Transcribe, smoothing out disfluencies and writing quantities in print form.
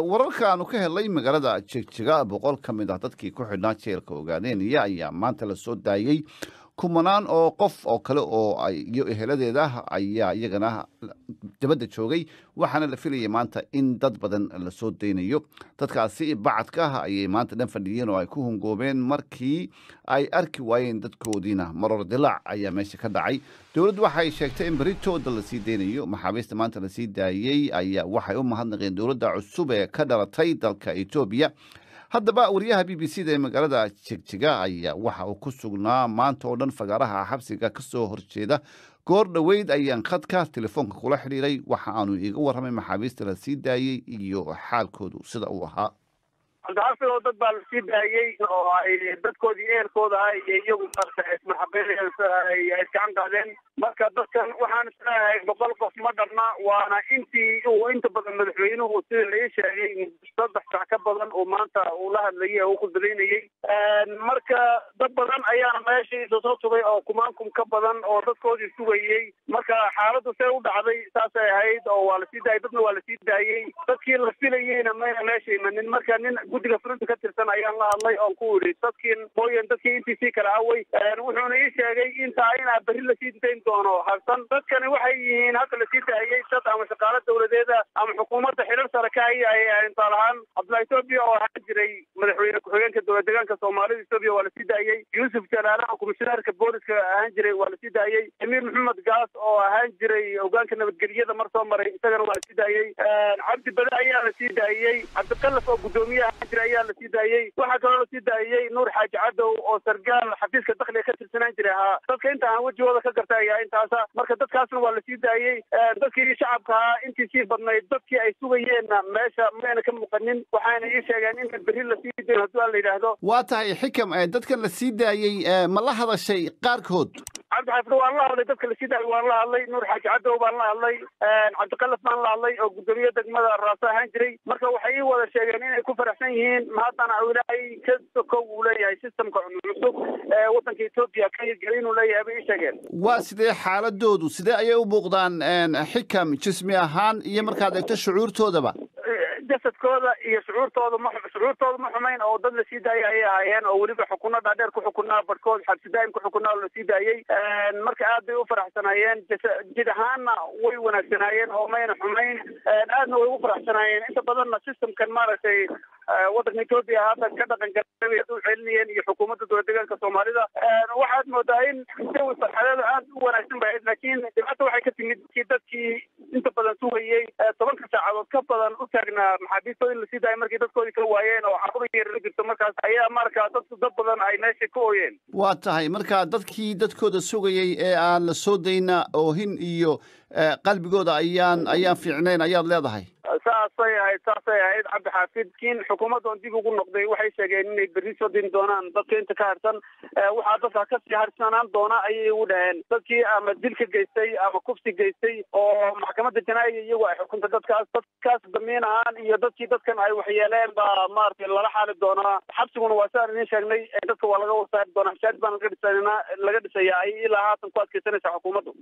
wararka aanu ka helay magaalada Jigjiga boqol ka mid ah dadkii ku xidhnaa jeelka Ogaadeniya ayaa maanta la soo daayay kumanaan oo qof oo kale oo iyo eheladeeda ayaa iyagana dibadda joogay waxaana la filayay maanta in dad badan la soo deynayo dadkaasi bacadka ayay maanta dhan fadhiyeen oo ay ku hungoobeen markii ay arki waayeen dadkoodiina maror dilaac ayaa meesha ka dhacay dowladdu waxay sheegtay in beritooda la sii deynayo maxaabiista maanta la sii daayay ayaa waxay u mahadnaqeen dowladda cusub ee ka dhalatay dalka Itoobiya haddaba wariyaha BBC da ee magaalada Jigjiga ayaa waxa uu ku sugnaa maanta oo dhan fagaaraha xabsiga ka soo horjeeda goor dhaweyd ayaan khadka telefoonka kula xiriiray waxa aanu iiga warramay maxaabiista la sii daayay iyo xaalkoodu sida uu ahaa aldaafo dad baa la sii daayay oo ay dadkoodii eerkooda ay iyagu marxabeeyay ay gacan qaadeen marka dadkan waxaan isleeyahay boqol qof ma dharna waana inta badan madaxweynuhu sida la sheegay 3 saac ka badan oo maanta uu la hadlayay oo ku dareynayay marka dad badan ayaa meeshii soo tugay oo kumaankum ka badan oo dadkoodii sugayay marka xaaladdu say u dhacday saasay ahayd oo waa la sii daayay dadna waa la sii daayay dadkii la filayayna meesha imanin marka nin guddiga fulinta ka tirsan ayaan la hadlay oo ku yiri dadkii intiisii kala away wuxuuna ii sheegay inta inaa berri la sii dayn doono harsan dadkani waxay yihiin hadda la sii daayay dad ama shaqaale dowladeeda ama xukuumadda xiriir sare ka hayay inta lahaan Abdullahi Itoobiya oo ahaan jiray madaxweyne ku-xigeenka dowlad deegaanka Soomaalida Itoobiya waa la sii daayay Yuusuf Jalaalaha komishineerka booliska ahaan jiray waa la sii daayay Amiir Maxamed Gaas oo ahaan jiray hoggaanka nabadgelyada mar soo maray isagana waa la sii daayay Cabdi Bada ayaa la sii daayay Cabdiqalaf oo gudoomiyaha ayaa la sii daayay waxa kale oo la sii daayay Nuur Xaaji Cadow oo sargaal xafiiska dakhliga ka tirsanaan jiray dadka inta aan wajigooda ka gartay ayaa intaas marka dadkaasna waa la sii daayay dadkii shacabka intii sii badnayd dadkii ay sugayeen meesha meena ka muuqanin waxaana ii sheegeen in berri la sii daayo haddii la yiraahdo waa tahay xikam dadkan la sii daayay ma la hadashay qaarkood عبد الحفيظ والله هذا دفك السيدة والله الله نور حاج عدو والله الله عبد القلف والله الله وقدومية دقمة الراسة هنجري مركا وحيي ولا شيء يعني كفر حسين ما طلع ولاي كسكو ولاي سيستم كعصب وطن كيتوبيا كي جرين ولاي أبي شيء وسيد حالة دودو سيد أيو بغضان حكم جسمي أهان يمرك هذا الشعور تودبا jasadkooda iyo shucuurtooda ma xumayn oo dad la sii daayay ay ahaayeen oo weliba xukuumadda dheer ku xukunaa barkood xabsi daa'im ku xukunaa la sii daayay marka aad bay u faraxsanaayeen jid ahaanna way wanaagsanaayeen oo mayna xumayn aadna way u faraxsanaayeen inta badanna systemkan maaragtay waddanka Itoobiya hadda ka dhaqan galay u celinayeen iyo xukuumadda dowlad deegaanka Soomaalida waxaad moodaa in jawi farxadeed aad u wanaagsan baa laakiin dibadda waxay ka timid dadkii inta badan sugayay 10 saacadood ka badan u taagnaa maxaabiista in la sii daayay markii dadkoodii kala waayeen oo carruur yar la jirto markaas ayaa markaa dad badan ay meesha ku ooyeen waa tahay marka dadkii dadkooda sugayay ee aan la soo dayna oohin iyo qalbigooda ayaan fiicnayn ayaad leedahay saasay ahayd Cabdi Xaafid kiin xukuumadda dib ugu noqday waxay sheegeen inay berri soo din doonaan dadka inta ka harsan waxa dadka ka sii harsanaan doona ayay u dhaheen dadkii ama dilka geystay ama kufsi geystay oo maxkamadda janaa'iga iyagu ay xukunta dadkaas damiin ahaan iyo dadkan ay waxyeeleen baa maartay lala xaali doonaa xabsiguna waa saan idin sheegnay dadka waa laga wasaari doonaa shaad baan laga dhisayaa ay ilaa haatan ku adkaysanaysa xukuumaddu